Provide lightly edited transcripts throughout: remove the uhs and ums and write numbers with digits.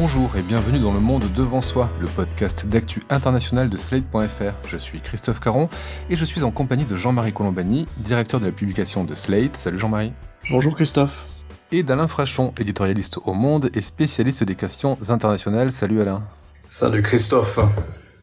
Bonjour et bienvenue dans Le Monde Devant Soi, le podcast d'actu international de Slate.fr. Je suis Christophe Caron et je suis en compagnie de Jean-Marie Colombani, directeur de la publication de Slate. Salut Jean-Marie. Bonjour Christophe. Et d'Alain Frachon, éditorialiste au Monde et spécialiste des questions internationales. Salut Alain. Salut Christophe.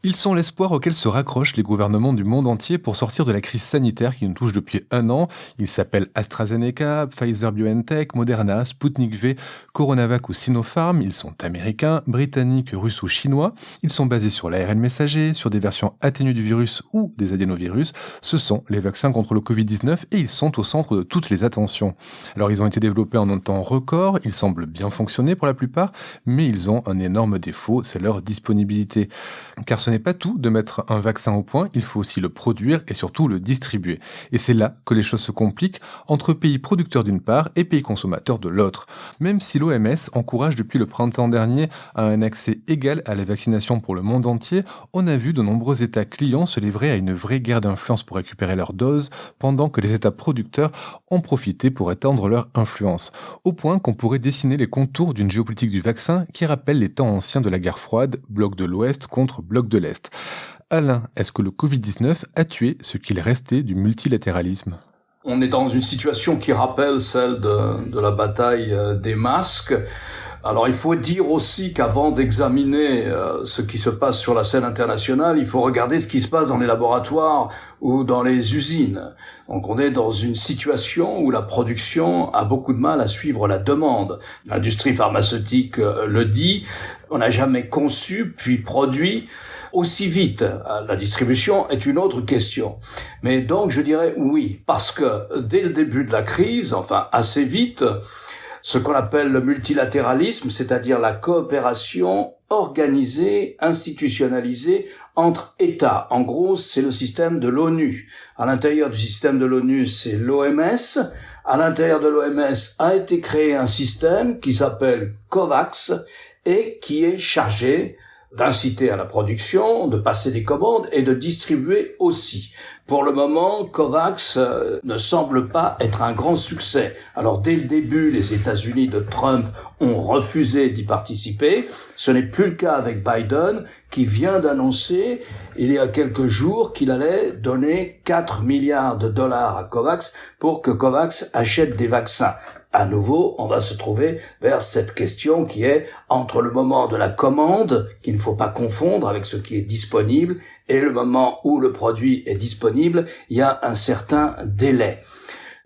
Ils sont l'espoir auquel se raccrochent les gouvernements du monde entier pour sortir de la crise sanitaire qui nous touche depuis 1 an. Ils s'appellent AstraZeneca, Pfizer-BioNTech, Moderna, Sputnik V, CoronaVac ou Sinopharm. Ils sont américains, britanniques, russes ou chinois. Ils sont basés sur l'ARN messager, sur des versions atténuées du virus ou des adénovirus. Ce sont les vaccins contre le Covid-19 et ils sont au centre de toutes les attentions. Alors ils ont été développés en un temps record, ils semblent bien fonctionner pour la plupart, mais ils ont un énorme défaut, c'est leur disponibilité. Car ce n'est pas tout de mettre un vaccin au point, il faut aussi le produire et surtout le distribuer. Et c'est là que les choses se compliquent entre pays producteurs d'une part et pays consommateurs de l'autre. Même si l'OMS encourage depuis le printemps dernier à un accès égal à la vaccination pour le monde entier, on a vu de nombreux États clients se livrer à une vraie guerre d'influence pour récupérer leurs doses, pendant que les États producteurs ont profité pour étendre leur influence. Au point qu'on pourrait dessiner les contours d'une géopolitique du vaccin qui rappelle les temps anciens de la guerre froide, bloc de l'Ouest contre bloc de l'Est. Alain, est-ce que le Covid-19 a tué ce qu'il restait du multilatéralisme ? On est dans une situation qui rappelle celle de la bataille des masques. Alors il faut dire aussi qu'avant d'examiner ce qui se passe sur la scène internationale, il faut regarder ce qui se passe dans les laboratoires ou dans les usines. Donc on est dans une situation où la production a beaucoup de mal à suivre la demande. L'industrie pharmaceutique le dit, on n'a jamais conçu puis produit aussi vite. La distribution est une autre question. Mais donc je dirais oui, parce que dès le début de la crise, enfin assez vite, ce qu'on appelle le multilatéralisme, c'est-à-dire la coopération organisée, institutionnalisée entre États. En gros, c'est le système de l'ONU. À l'intérieur du système de l'ONU, c'est l'OMS. À l'intérieur de l'OMS a été créé un système qui s'appelle COVAX et qui est chargé d'inciter à la production, de passer des commandes et de distribuer aussi. Pour le moment, COVAX ne semble pas être un grand succès. Alors dès le début, les États-Unis de Trump ont refusé d'y participer. Ce n'est plus le cas avec Biden, qui vient d'annoncer il y a quelques jours qu'il allait donner 4 milliards de dollars à COVAX pour que COVAX achète des vaccins. À nouveau, on va se trouver vers cette question qui est entre le moment de la commande, qu'il ne faut pas confondre avec ce qui est disponible, et le moment où le produit est disponible, il y a un certain délai.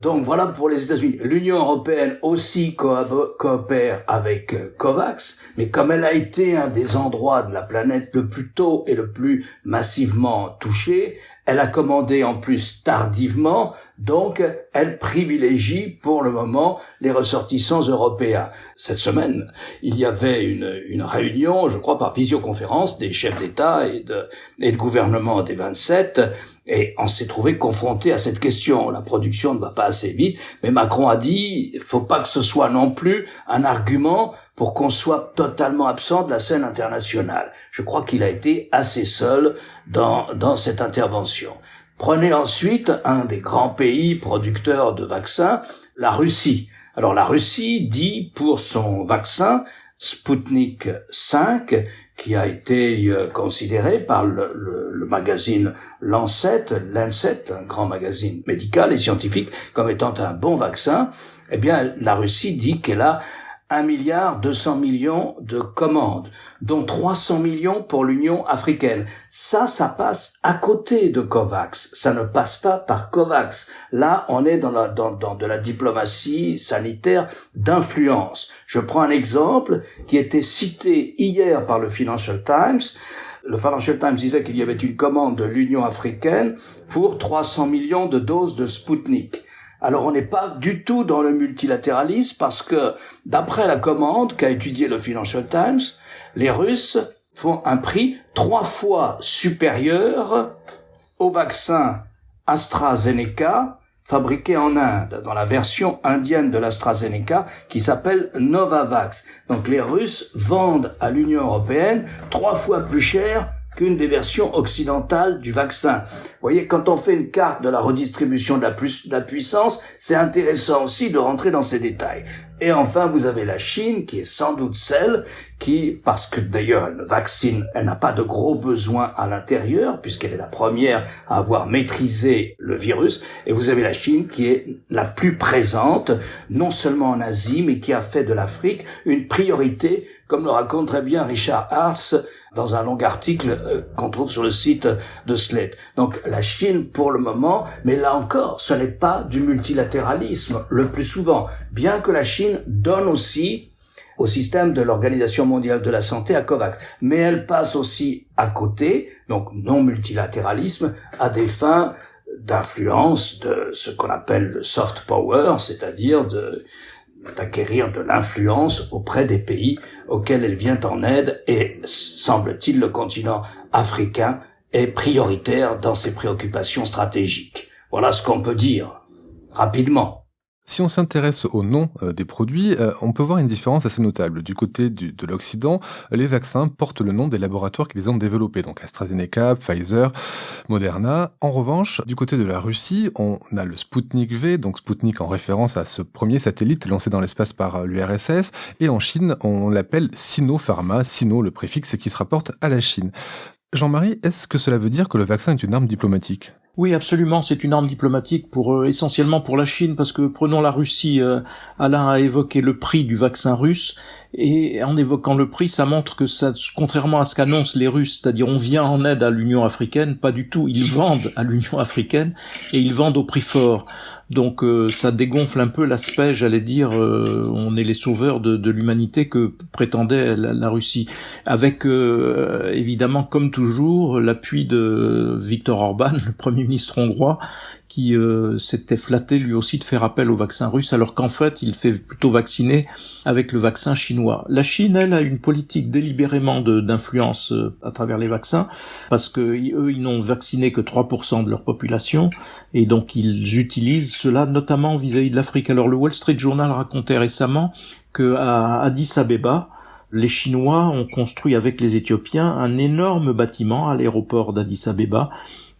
Donc voilà pour les États-Unis. L'Union européenne aussi coopère avec COVAX, mais comme elle a été un des endroits de la planète le plus tôt et le plus massivement touché, elle a commandé en plus tardivement, donc elle privilégie pour le moment les ressortissants européens. Cette semaine, il y avait une réunion, je crois par visioconférence, des chefs d'État et de gouvernement des 27, et on s'est trouvé confronté à cette question. La production ne va pas assez vite, mais Macron a dit, il faut pas que ce soit non plus un argument pour qu'on soit totalement absent de la scène internationale. Je crois qu'il a été assez seul dans cette intervention. Prenez ensuite un des grands pays producteurs de vaccins, la Russie. Alors la Russie dit pour son vaccin Sputnik V, qui a été considéré par le magazine Lancet, un grand magazine médical et scientifique, comme étant un bon vaccin, eh bien la Russie dit qu'elle a 1,2 milliard de commandes, dont 300 millions pour l'Union africaine. Ça passe à côté de COVAX. Ça ne passe pas par COVAX. Là, on est dans de la diplomatie sanitaire d'influence. Je prends un exemple qui était cité hier par le Financial Times. Le Financial Times disait qu'il y avait une commande de l'Union africaine pour 300 millions de doses de Sputnik. Alors on n'est pas du tout dans le multilatéralisme parce que, d'après la commande qu'a étudiée le Financial Times, les Russes font un prix 3 fois supérieur au vaccin AstraZeneca fabriqué en Inde, dans la version indienne de l'AstraZeneca qui s'appelle Novavax. Donc les Russes vendent à l'Union européenne 3 fois plus cher qu'une des versions occidentales du vaccin. Vous voyez, quand on fait une carte de la redistribution de la puissance, c'est intéressant aussi de rentrer dans ces détails. Et enfin, vous avez la Chine, qui est sans doute celle qui, parce que d'ailleurs elle ne vaccine, elle n'a pas de gros besoins à l'intérieur, puisqu'elle est la première à avoir maîtrisé le virus. Et vous avez la Chine qui est la plus présente, non seulement en Asie, mais qui a fait de l'Afrique une priorité, comme le raconte très bien Richard Hartz dans un long article qu'on trouve sur le site de Slate. Donc la Chine pour le moment, mais là encore, ce n'est pas du multilatéralisme le plus souvent, bien que la Chine donne aussi au système de l'Organisation mondiale de la santé, à COVAX. Mais elle passe aussi à côté, donc non multilatéralisme, à des fins d'influence de ce qu'on appelle le soft power, c'est-à-dire d'acquérir de l'influence auprès des pays auxquels elle vient en aide, et semble-t-il le continent africain est prioritaire dans ses préoccupations stratégiques. Voilà ce qu'on peut dire rapidement. Si on s'intéresse au nom des produits, on peut voir une différence assez notable. Du côté de l'Occident, les vaccins portent le nom des laboratoires qui les ont développés, donc AstraZeneca, Pfizer, Moderna. En revanche, du côté de la Russie, on a le Sputnik V, donc Sputnik en référence à ce premier satellite lancé dans l'espace par l'URSS, et en Chine, on l'appelle Sinopharma, Sino le préfixe qui se rapporte à la Chine. Jean-Marie, est-ce que cela veut dire que le vaccin est une arme diplomatique ? Oui, absolument, c'est une arme diplomatique essentiellement pour la Chine, parce que prenons la Russie, Alain a évoqué le prix du vaccin russe, et en évoquant le prix, ça montre que ça, contrairement à ce qu'annoncent les Russes, c'est-à-dire on vient en aide à l'Union africaine, pas du tout, ils vendent à l'Union africaine, et ils vendent au prix fort. Donc ça dégonfle un peu l'aspect, j'allais dire, on est les sauveurs de l'humanité que prétendait la Russie, avec évidemment, comme toujours, l'appui de Viktor Orban, le Premier ministre hongrois, qui s'était flatté lui aussi de faire appel au vaccin russe, alors qu'en fait il fait plutôt vacciner avec le vaccin chinois. La Chine, elle, a une politique délibérément d'influence à travers les vaccins, parce que eux, ils n'ont vacciné que 3% de leur population, et donc ils utilisent cela notamment vis-à-vis de l'Afrique. Alors le Wall Street Journal racontait récemment que à Addis Abeba, les Chinois ont construit avec les Éthiopiens un énorme bâtiment à l'aéroport d'Addis Abeba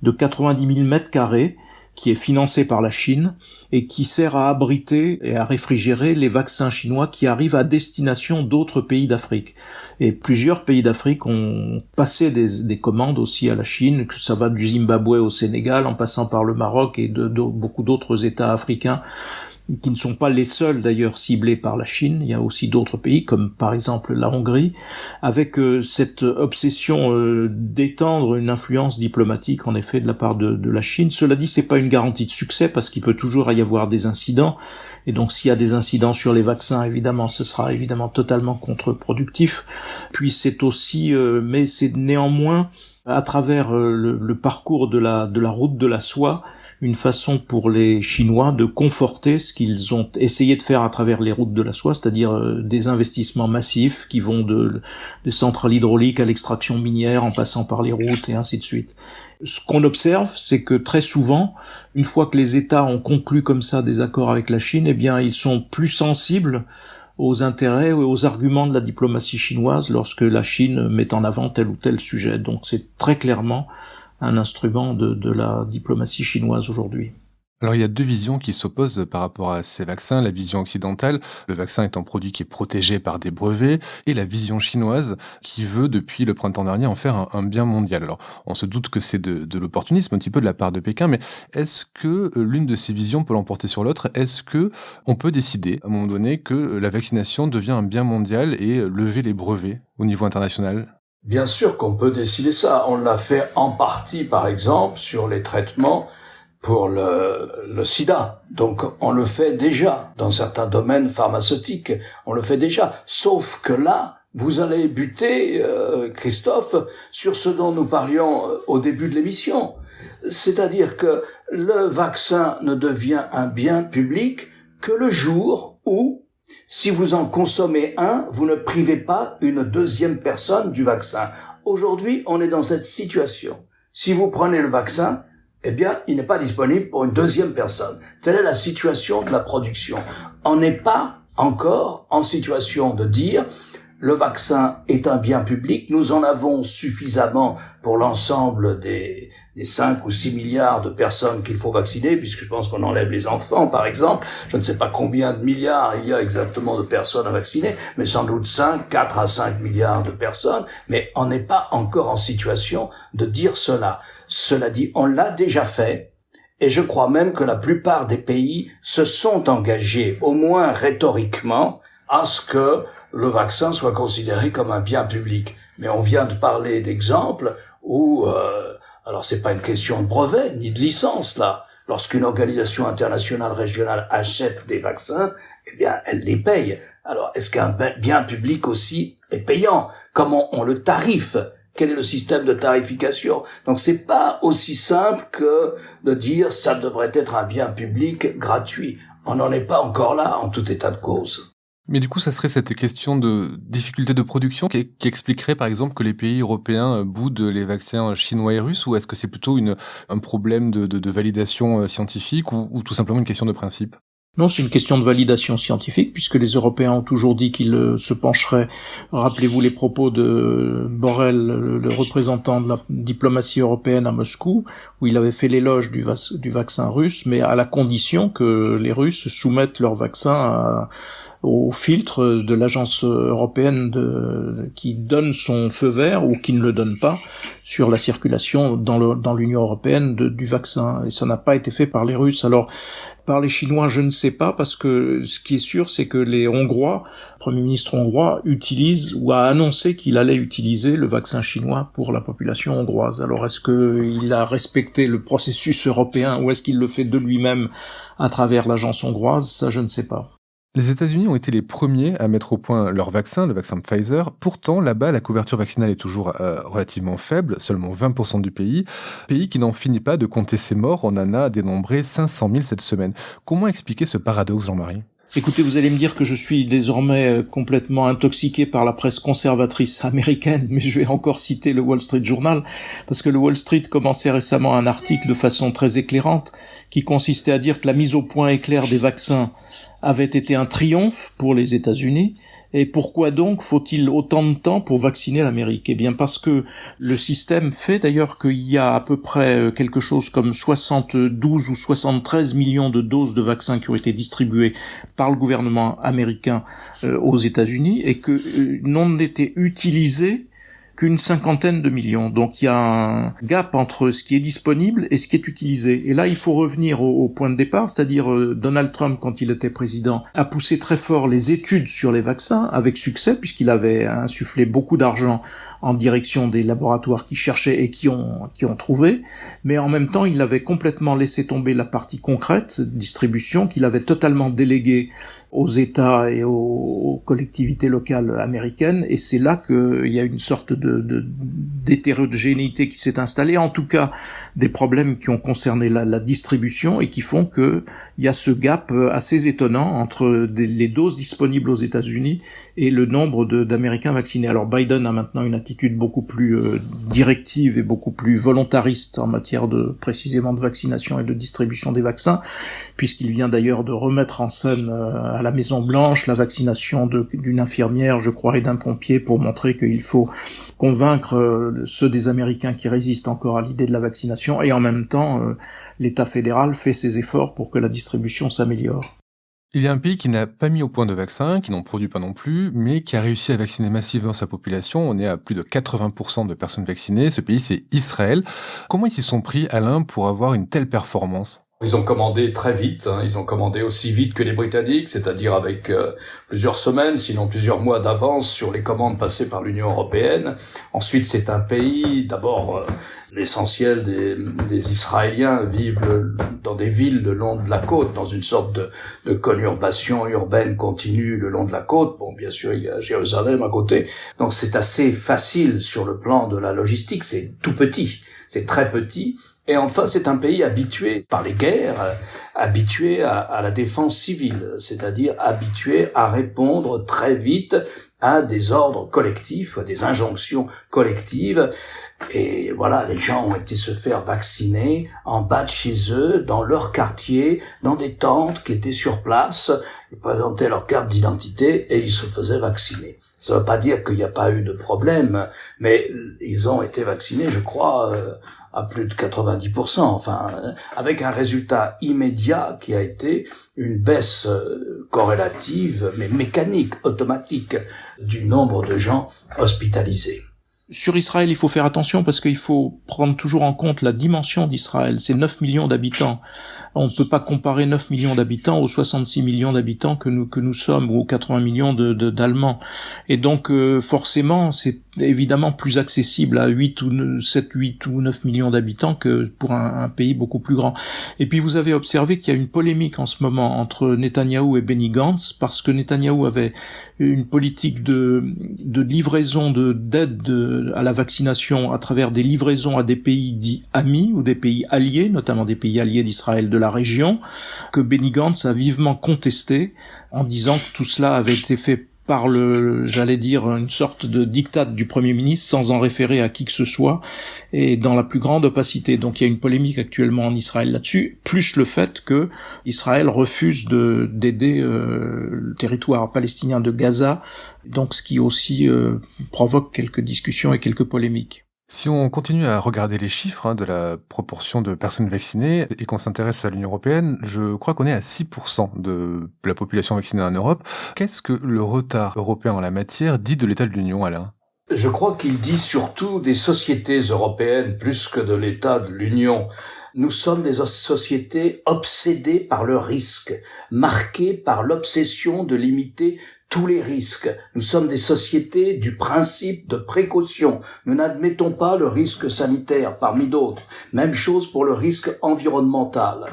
de 90 000 mètres carrés, qui est financé par la Chine et qui sert à abriter et à réfrigérer les vaccins chinois qui arrivent à destination d'autres pays d'Afrique. Et plusieurs pays d'Afrique ont passé des commandes aussi à la Chine, que ça va du Zimbabwe au Sénégal, en passant par le Maroc et de beaucoup d'autres États africains, qui ne sont pas les seuls d'ailleurs ciblés par la Chine. Il y a aussi d'autres pays, comme par exemple la Hongrie, avec cette obsession d'étendre une influence diplomatique en effet de la part de la Chine. Cela dit, c'est pas une garantie de succès, parce qu'il peut toujours y avoir des incidents, et donc s'il y a des incidents sur les vaccins, évidemment, ce sera évidemment totalement contre-productif. Puis c'est aussi, mais c'est néanmoins à travers le parcours de la route de la soie, une façon pour les Chinois de conforter ce qu'ils ont essayé de faire à travers les routes de la soie, c'est-à-dire des investissements massifs qui vont de centrales hydrauliques à l'extraction minière en passant par les routes et ainsi de suite. Ce qu'on observe, c'est que très souvent, une fois que les États ont conclu comme ça des accords avec la Chine, eh bien, ils sont plus sensibles aux intérêts et aux arguments de la diplomatie chinoise lorsque la Chine met en avant tel ou tel sujet. Donc c'est très clairement un instrument de la diplomatie chinoise aujourd'hui. Alors il y a deux visions qui s'opposent par rapport à ces vaccins. La vision occidentale, le vaccin est un produit qui est protégé par des brevets, et la vision chinoise qui veut, depuis le printemps dernier, en faire un bien mondial. Alors on se doute que c'est de l'opportunisme un petit peu de la part de Pékin, mais est-ce que l'une de ces visions peut l'emporter sur l'autre ? Est-ce que on peut décider à un moment donné que la vaccination devient un bien mondial et lever les brevets au niveau international ? Bien sûr qu'on peut décider ça. On l'a fait en partie, par exemple, sur les traitements pour le sida. Donc on le fait déjà dans certains domaines pharmaceutiques, on le fait déjà. Sauf que là, vous allez buter, Christophe, sur ce dont nous parlions au début de l'émission. C'est-à-dire que le vaccin ne devient un bien public que le jour où, si vous en consommez un, vous ne privez pas une deuxième personne du vaccin. Aujourd'hui, on est dans cette situation. Si vous prenez le vaccin, eh bien, il n'est pas disponible pour une deuxième personne. Telle est la situation de la production. On n'est pas encore en situation de dire le vaccin est un bien public, nous en avons suffisamment pour l'ensemble des les 5 ou 6 milliards de personnes qu'il faut vacciner, puisque je pense qu'on enlève les enfants, par exemple. Je ne sais pas combien de milliards il y a exactement de personnes à vacciner, mais sans doute 4 à 5 milliards de personnes, mais on n'est pas encore en situation de dire cela. Cela dit, on l'a déjà fait, et je crois même que la plupart des pays se sont engagés, au moins rhétoriquement, à ce que le vaccin soit considéré comme un bien public. Mais on vient de parler d'exemples où, alors c'est pas une question de brevet ni de licence là. Lorsqu'une organisation internationale régionale achète des vaccins, eh bien elle les paye. Alors est-ce qu'un bien public aussi est payant? Comment on le tarife? Quel est le système de tarification? Donc c'est pas aussi simple que de dire ça devrait être un bien public gratuit. On n'en est pas encore là en tout état de cause. Mais du coup, ça serait cette question de difficulté de production qui expliquerait par exemple que les pays européens boudent les vaccins chinois et russes, ou est-ce que c'est plutôt un problème de validation scientifique ou tout simplement une question de principe? Non, c'est une question de validation scientifique, puisque les Européens ont toujours dit qu'ils se pencheraient. Rappelez-vous les propos de Borrell, le représentant de la diplomatie européenne à Moscou, où il avait fait l'éloge du vaccin russe, mais à la condition que les Russes soumettent leur vaccin au filtre de l'agence européenne qui donne son feu vert ou qui ne le donne pas sur la circulation dans l'Union européenne du vaccin. Et ça n'a pas été fait par les Russes. Alors, par les Chinois, je ne sais pas, parce que ce qui est sûr, c'est que les Hongrois, le Premier ministre hongrois, utilise ou a annoncé qu'il allait utiliser le vaccin chinois pour la population hongroise. Alors, est-ce qu'il a respecté le processus européen ou est-ce qu'il le fait de lui-même à travers l'agence hongroise? Ça, je ne sais pas. Les États-Unis ont été les premiers à mettre au point leur vaccin, le vaccin Pfizer. Pourtant, là-bas, la couverture vaccinale est toujours relativement faible, seulement 20% du pays. Pays qui n'en finit pas de compter ses morts, on en a dénombré 500 000 cette semaine. Comment expliquer ce paradoxe, Jean-Marie ? Écoutez, vous allez me dire que je suis désormais complètement intoxiqué par la presse conservatrice américaine, mais je vais encore citer le Wall Street Journal, parce que le Wall Street commençait récemment un article de façon très éclairante, qui consistait à dire que la mise au point éclair des vaccins avait été un triomphe pour les États-Unis. Et pourquoi donc faut-il autant de temps pour vacciner l'Amérique? Eh bien parce que le système fait d'ailleurs qu'il y a à peu près quelque chose comme 72 ou 73 millions de doses de vaccins qui ont été distribuées par le gouvernement américain aux États-Unis et que n'ont été utilisés qu'une 50aine de millions. Donc il y a un gap entre ce qui est disponible et ce qui est utilisé. Et là, il faut revenir au point de départ, c'est-à-dire Donald Trump, quand il était président, a poussé très fort les études sur les vaccins, avec succès, puisqu'il avait insufflé beaucoup d'argent en direction des laboratoires qui cherchaient et qui ont trouvé. Mais en même temps, il avait complètement laissé tomber la partie concrète, distribution, qu'il avait totalement déléguée aux États et aux collectivités locales américaines. Et c'est là qu'il y a une sorte d'hétérogénéité qui s'est installée, en tout cas des problèmes qui ont concerné la distribution et qui font que il y a ce gap assez étonnant entre les doses disponibles aux États-Unis et le nombre d'Américains vaccinés. Alors Biden a maintenant une attitude beaucoup plus directive et beaucoup plus volontariste en matière précisément de vaccination et de distribution des vaccins, puisqu'il vient d'ailleurs de remettre en scène à la Maison-Blanche la vaccination d'une infirmière, je crois, et d'un pompier pour montrer qu'il faut convaincre ceux des Américains qui résistent encore à l'idée de la vaccination, et en même temps, l'État fédéral fait ses efforts pour que la distribution s'améliore. Il y a un pays qui n'a pas mis au point de vaccin, qui n'en produit pas non plus, mais qui a réussi à vacciner massivement sa population. On est à plus de 80% de personnes vaccinées. Ce pays, c'est Israël. Comment ils s'y sont pris, Alain, pour avoir une telle performance ? Ils ont commandé très vite, ils ont commandé aussi vite que les Britanniques, c'est-à-dire avec plusieurs semaines, sinon plusieurs mois d'avance sur les commandes passées par l'Union européenne. Ensuite, c'est un pays, d'abord, l'essentiel des Israéliens vivent dans des villes le long de la côte, dans une sorte de conurbation urbaine continue le long de la côte. Bon, bien sûr, il y a Jérusalem à côté. Donc c'est assez facile sur le plan de la logistique, c'est tout petit, c'est très petit. Et enfin, c'est un pays habitué par les guerres, habitué à la défense civile, c'est-à-dire habitué à répondre très vite à des ordres collectifs, à des injonctions collectives. Et voilà, les gens ont été se faire vacciner en bas de chez eux, dans leur quartier, dans des tentes qui étaient sur place. Ils présentaient leur carte d'identité et ils se faisaient vacciner. Ça ne veut pas dire qu'il n'y a pas eu de problème, mais ils ont été vaccinés, je crois, à plus de 90%, enfin, avec un résultat immédiat qui a été une baisse corrélative, mais mécanique, automatique, du nombre de gens hospitalisés. Sur Israël, il faut faire attention parce qu'il faut prendre toujours en compte la dimension d'Israël. C'est 9 millions d'habitants. On ne peut pas comparer 9 millions d'habitants aux 66 millions d'habitants que nous sommes, ou aux 80 millions d'Allemands. Et donc, forcément, c'est évidemment plus accessible à 8 ou 9 millions d'habitants que pour un pays beaucoup plus grand. Et puis, vous avez observé qu'il y a une polémique en ce moment entre Netanyahou et Benny Gantz, parce que Netanyahou avait une politique de livraison d'aide à la vaccination à travers des livraisons à des pays dits amis ou des pays alliés, notamment des pays alliés d'Israël de la région, que Benny Gantz a vivement contesté en disant que tout cela avait été fait par une sorte de diktat du Premier ministre sans en référer à qui que ce soit et dans la plus grande opacité. Donc il y a une polémique actuellement en Israël là-dessus, plus le fait que Israël refuse d'aider le territoire palestinien de Gaza, donc ce qui aussi provoque quelques discussions et quelques polémiques. Si on continue à regarder les chiffres de la proportion de personnes vaccinées et qu'on s'intéresse à l'Union européenne, je crois qu'on est à 6% de la population vaccinée en Europe. Qu'est-ce que le retard européen en la matière dit de l'état de l'Union, Alain ? Je crois qu'il dit surtout des sociétés européennes plus que de l'état de l'Union. Nous sommes des sociétés obsédées par le risque, marquées par l'obsession de limiter tous les risques. Nous sommes des sociétés du principe de précaution. Nous n'admettons pas le risque sanitaire parmi d'autres. Même chose pour le risque environnemental.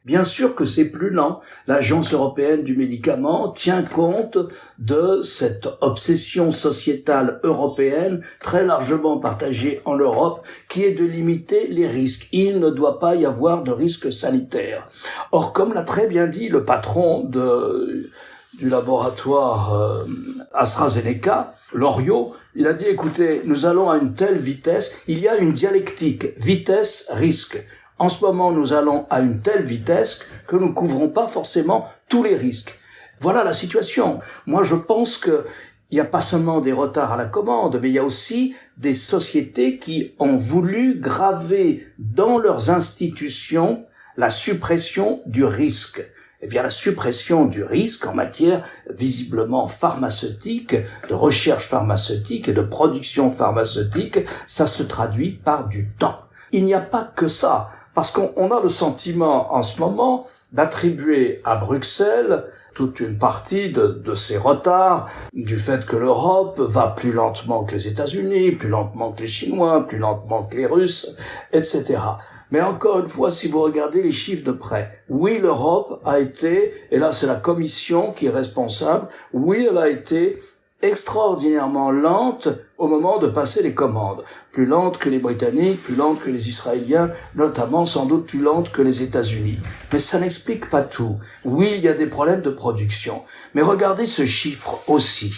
Bien sûr que c'est plus lent. L'Agence européenne du médicament tient compte de cette obsession sociétale européenne très largement partagée en Europe qui est de limiter les risques. Il ne doit pas y avoir de risque sanitaire. Or, comme l'a très bien dit le patron du laboratoire AstraZeneca, Loriot, il a dit, écoutez, nous allons à une telle vitesse, il y a une dialectique, vitesse-risque. En ce moment, nous allons à une telle vitesse que nous ne couvrons pas forcément tous les risques. Voilà la situation. Moi, je pense que il n'y a pas seulement des retards à la commande, mais il y a aussi des sociétés qui ont voulu graver dans leurs institutions la suppression du risque. Eh bien, la suppression du risque en matière visiblement pharmaceutique, de recherche pharmaceutique et de production pharmaceutique, ça se traduit par du temps. Il n'y a pas que ça, parce qu'on a le sentiment en ce moment d'attribuer à Bruxelles toute une partie de ces retards, du fait que l'Europe va plus lentement que les États-Unis, plus lentement que les Chinois, plus lentement que les Russes, etc. Mais encore une fois, si vous regardez les chiffres de près, oui, l'Europe a été, et là c'est la Commission qui est responsable, oui, elle a été extraordinairement lente au moment de passer les commandes. Plus lente que les Britanniques, plus lente que les Israéliens, notamment sans doute plus lente que les États-Unis. Mais ça n'explique pas tout. Oui, il y a des problèmes de production. Mais regardez ce chiffre aussi.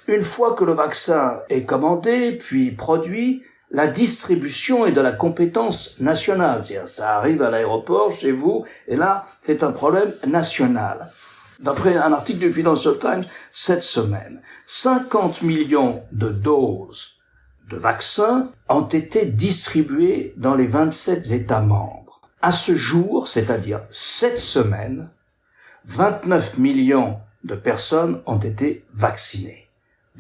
Une fois que le vaccin est commandé, puis produit, la distribution est de la compétence nationale. C'est-à-dire, ça arrive à l'aéroport, chez vous, et là, c'est un problème national. D'après un article du Financial Times, cette semaine, 50 millions de doses de vaccins ont été distribuées dans les 27 États membres. À ce jour, c'est-à-dire cette semaine, 29 millions de personnes ont été vaccinées.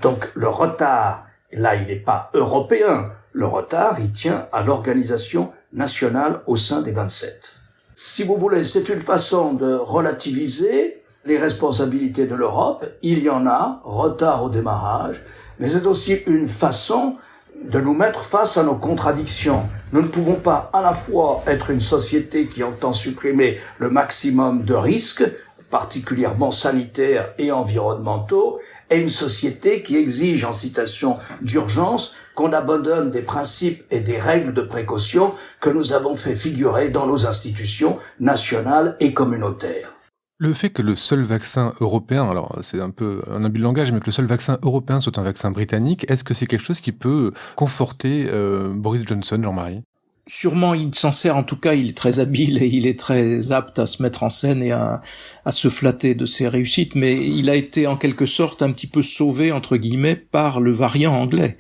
Donc le retard, là, il n'est pas européen. Le retard, il tient à l'organisation nationale au sein des 27. Si vous voulez, c'est une façon de relativiser les responsabilités de l'Europe. Il y en a, retard au démarrage, mais c'est aussi une façon de nous mettre face à nos contradictions. Nous ne pouvons pas à la fois être une société qui entend supprimer le maximum de risques, particulièrement sanitaires et environnementaux, et une société qui exige en situation d'urgence qu'on abandonne des principes et des règles de précaution que nous avons fait figurer dans nos institutions nationales et communautaires. Le fait que le seul vaccin européen, alors c'est un peu un abus de langage, mais que le seul vaccin européen soit un vaccin britannique, est-ce que c'est quelque chose qui peut conforter Boris Johnson, Jean-Marie ? Sûrement, il s'en sert, en tout cas, il est très habile et il est très apte à se mettre en scène et à se flatter de ses réussites, mais il a été en quelque sorte un petit peu sauvé, entre guillemets, par le variant anglais.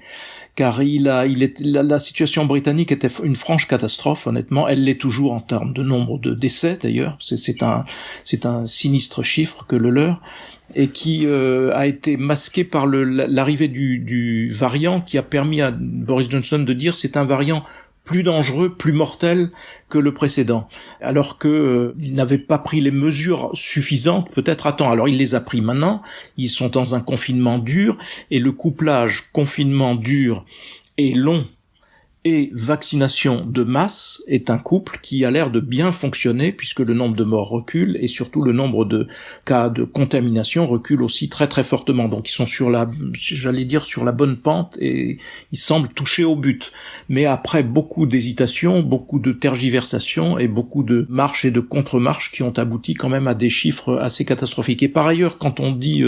Car la situation britannique était une franche catastrophe, honnêtement. Elle l'est toujours en termes de nombre de décès, d'ailleurs. C'est un sinistre chiffre que le leur. Et qui a été masqué par l'arrivée du variant qui a permis à Boris Johnson de dire c'est un variant plus dangereux, plus mortel que le précédent, alors que il n'avait pas pris les mesures suffisantes, peut-être à temps. Alors il les a pris maintenant, ils sont dans un confinement dur, et le couplage confinement dur et long et vaccination de masse est un couple qui a l'air de bien fonctionner puisque le nombre de morts recule et surtout le nombre de cas de contamination recule aussi très très fortement. Donc ils sont sur la bonne pente et ils semblent toucher au but. Mais après beaucoup d'hésitations, beaucoup de tergiversations et beaucoup de marches et de contre-marches qui ont abouti quand même à des chiffres assez catastrophiques. Et par ailleurs, quand on dit,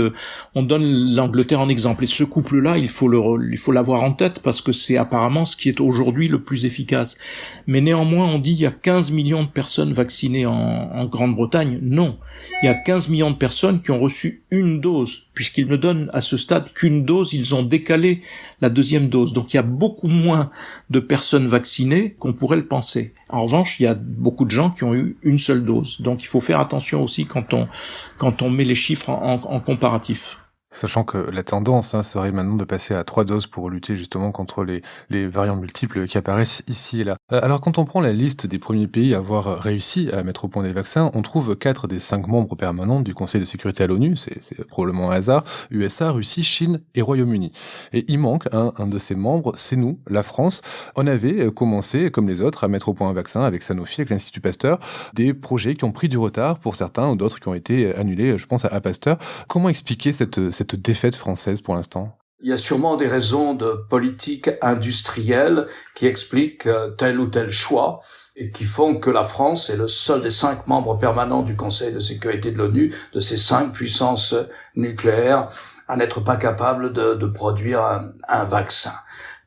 on donne l'Angleterre en exemple, et ce couple-là, il faut l'avoir en tête parce que c'est apparemment ce qui est aujourd'hui le plus efficace. Mais néanmoins, on dit il y a 15 millions de personnes vaccinées en Grande-Bretagne. Non. Il y a 15 millions de personnes qui ont reçu une dose. Puisqu'ils ne donnent à ce stade qu'une dose, ils ont décalé la deuxième dose. Donc il y a beaucoup moins de personnes vaccinées qu'on pourrait le penser. En revanche, il y a beaucoup de gens qui ont eu une seule dose. Donc il faut faire attention aussi quand on met les chiffres en comparatif. Sachant que la tendance serait maintenant de passer à 3 doses pour lutter justement contre les variants multiples qui apparaissent ici et là. Alors quand on prend la liste des premiers pays à avoir réussi à mettre au point des vaccins, on trouve 4 des 5 membres permanents du Conseil de sécurité à l'ONU, c'est probablement un hasard, USA, Russie, Chine et Royaume-Uni. Et il manque un de ces membres, c'est nous, la France. On avait commencé, comme les autres, à mettre au point un vaccin avec Sanofi, avec l'Institut Pasteur, des projets qui ont pris du retard pour certains ou d'autres qui ont été annulés, je pense à Pasteur. Comment expliquer cette défaite française pour l'instant? Il y a sûrement des raisons de politique industrielle qui expliquent tel ou tel choix et qui font que la France est le seul des 5 membres permanents du Conseil de sécurité de l'ONU, de ces 5 puissances nucléaires, à n'être pas capable de produire un vaccin.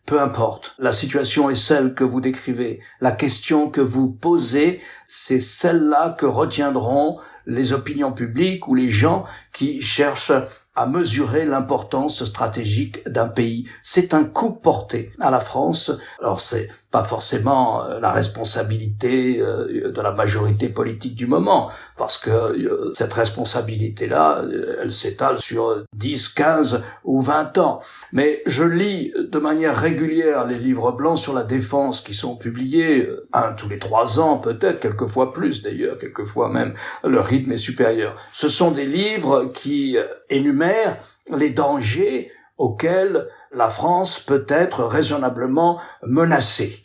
Peu importe, la situation est celle que vous décrivez. La question que vous posez, c'est celle-là que retiendront les opinions publiques ou les gens qui cherchent à mesurer l'importance stratégique d'un pays. C'est un coup porté à la France. Alors c'est pas forcément la responsabilité de la majorité politique du moment, parce que cette responsabilité-là, elle s'étale sur 10, 15 ou 20 ans. Mais je lis de manière régulière les livres blancs sur la défense qui sont publiés, un tous les 3 ans peut-être, quelquefois plus d'ailleurs, quelquefois même le rythme est supérieur. Ce sont des livres qui énumèrent les dangers auxquels la France peut être raisonnablement menacée.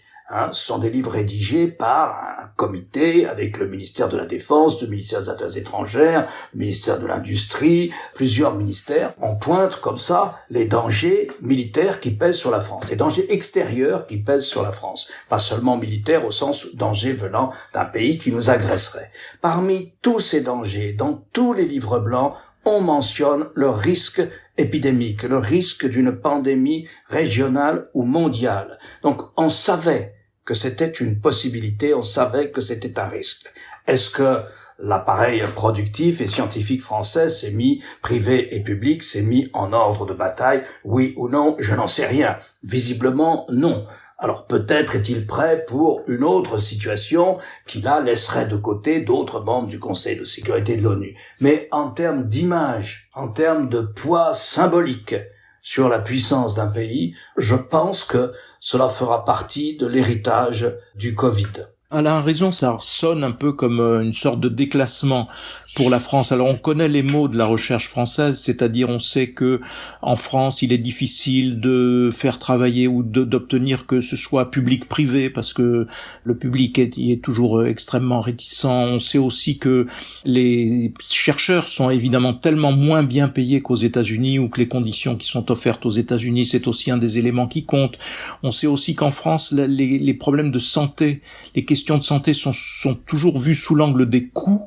Ce sont des livres rédigés par un comité avec le ministère de la Défense, le ministère des Affaires étrangères, le ministère de l'Industrie, plusieurs ministères. On pointe comme ça les dangers militaires qui pèsent sur la France, les dangers extérieurs qui pèsent sur la France, pas seulement militaires au sens danger venant d'un pays qui nous agresserait. Parmi tous ces dangers, dans tous les livres blancs, on mentionne le risque épidémique, le risque d'une pandémie régionale ou mondiale. Donc on savait que c'était une possibilité, on savait que c'était un risque. Est-ce que l'appareil productif et scientifique français s'est mis, privé et public, s'est mis en ordre de bataille? Oui ou non, je n'en sais rien. Visiblement, non. Alors peut-être est-il prêt pour une autre situation qui là laisserait de côté d'autres membres du Conseil de sécurité de l'ONU. Mais en termes d'image, en termes de poids symbolique sur la puissance d'un pays, je pense que cela fera partie de l'héritage du Covid. Alain a raison, ça sonne un peu comme une sorte de déclassement pour la France. Alors on connaît les mots de la recherche française, c'est-à-dire on sait que en France il est difficile de faire travailler ou d'obtenir que ce soit public-privé parce que le public est toujours extrêmement réticent. On sait aussi que les chercheurs sont évidemment tellement moins bien payés qu'aux États-Unis ou que les conditions qui sont offertes aux États-Unis, c'est aussi un des éléments qui compte. On sait aussi qu'en France les problèmes de santé, les questions de santé sont toujours vues sous l'angle des coûts,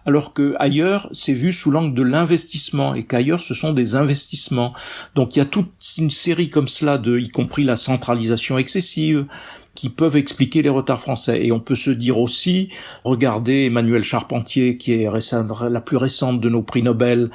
alors que ailleurs c'est vu sous l'angle de l'investissement et qu'ailleurs ce sont des investissements. Donc il y a toute une série comme cela y compris la centralisation excessive, qui peuvent expliquer les retards français. Et on peut se dire aussi, regardez Emmanuelle Charpentier, qui est la plus récente de nos prix Nobel,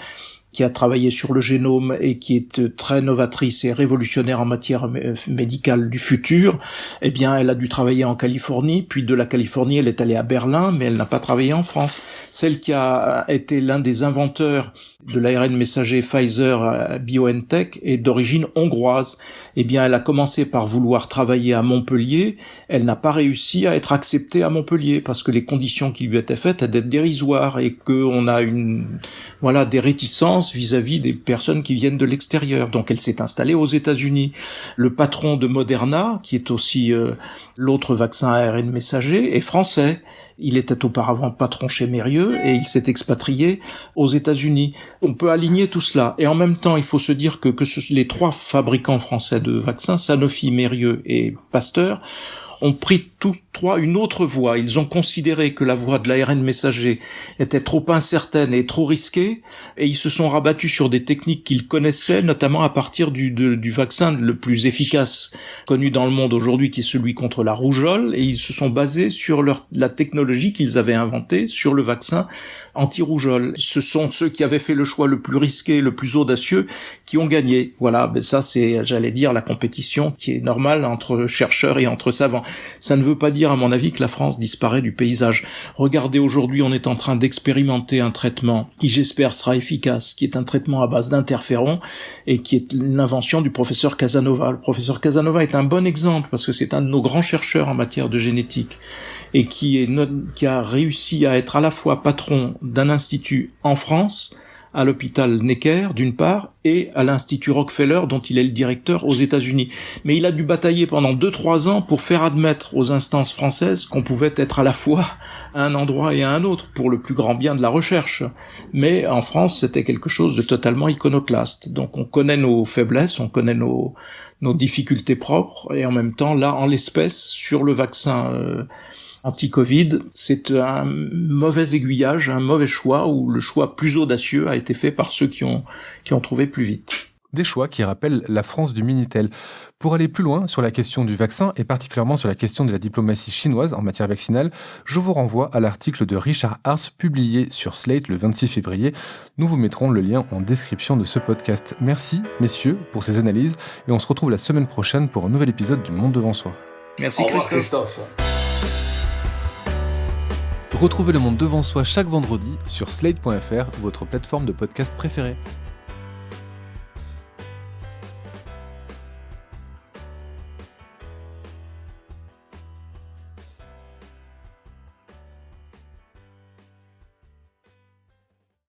qui a travaillé sur le génome et qui est très novatrice et révolutionnaire en matière médicale du futur. Eh bien, elle a dû travailler en Californie, puis de la Californie, elle est allée à Berlin, mais elle n'a pas travaillé en France. Celle qui a été l'un des inventeurs de l'ARN messager Pfizer-BioNTech est d'origine hongroise. Eh bien, elle a commencé par vouloir travailler à Montpellier. Elle n'a pas réussi à être acceptée à Montpellier parce que les conditions qui lui étaient faites étaient dérisoires et qu'on a des réticences vis-à-vis des personnes qui viennent de l'extérieur. Donc elle s'est installée aux États-Unis. Le patron de Moderna, qui est aussi l'autre vaccin ARN messager, est français. Il était auparavant patron chez Mérieux et il s'est expatrié aux États-Unis. On peut aligner tout cela. Et en même temps, il faut se dire que les trois fabricants français de vaccins, Sanofi, Mérieux et Pasteur, ont pris tous trois une autre voie. Ils ont considéré que la voie de l'ARN messager était trop incertaine et trop risquée, et ils se sont rabattus sur des techniques qu'ils connaissaient, notamment à partir du vaccin le plus efficace connu dans le monde aujourd'hui, qui est celui contre la rougeole, et ils se sont basés sur la technologie qu'ils avaient inventée sur le vaccin anti-rougeole. Ce sont ceux qui avaient fait le choix le plus risqué, le plus audacieux, qui ont gagné. Voilà, ben ça c'est, j'allais dire, la compétition qui est normale entre chercheurs et entre savants. Ça ne veut pas dire, à mon avis, que la France disparaît du paysage. Regardez, aujourd'hui, on est en train d'expérimenter un traitement qui, j'espère, sera efficace, qui est un traitement à base d'interférons et qui est une invention du professeur Casanova. Le professeur Casanova est un bon exemple parce que c'est un de nos grands chercheurs en matière de génétique et qui a réussi à être à la fois patron d'un institut en France, à l'hôpital Necker, d'une part, et à l'Institut Rockefeller, dont il est le directeur aux États-Unis. Mais il a dû batailler pendant 2-3 ans pour faire admettre aux instances françaises qu'on pouvait être à la fois à un endroit et à un autre, pour le plus grand bien de la recherche. Mais en France, c'était quelque chose de totalement iconoclaste. Donc on connaît nos faiblesses, on connaît nos difficultés propres, et en même temps, là, en l'espèce, sur le vaccin anti-Covid, c'est un mauvais aiguillage, un mauvais choix, où le choix plus audacieux a été fait par ceux qui ont trouvé plus vite. Des choix qui rappellent la France du Minitel. Pour aller plus loin sur la question du vaccin, et particulièrement sur la question de la diplomatie chinoise en matière vaccinale, je vous renvoie à l'article de Richard Hars publié sur Slate le 26 février. Nous vous mettrons le lien en description de ce podcast. Merci, messieurs, pour ces analyses, et on se retrouve la semaine prochaine pour un nouvel épisode du Monde devant soi. Merci Christophe. Retrouvez Le Monde devant soi chaque vendredi sur slate.fr, votre plateforme de podcast préférée.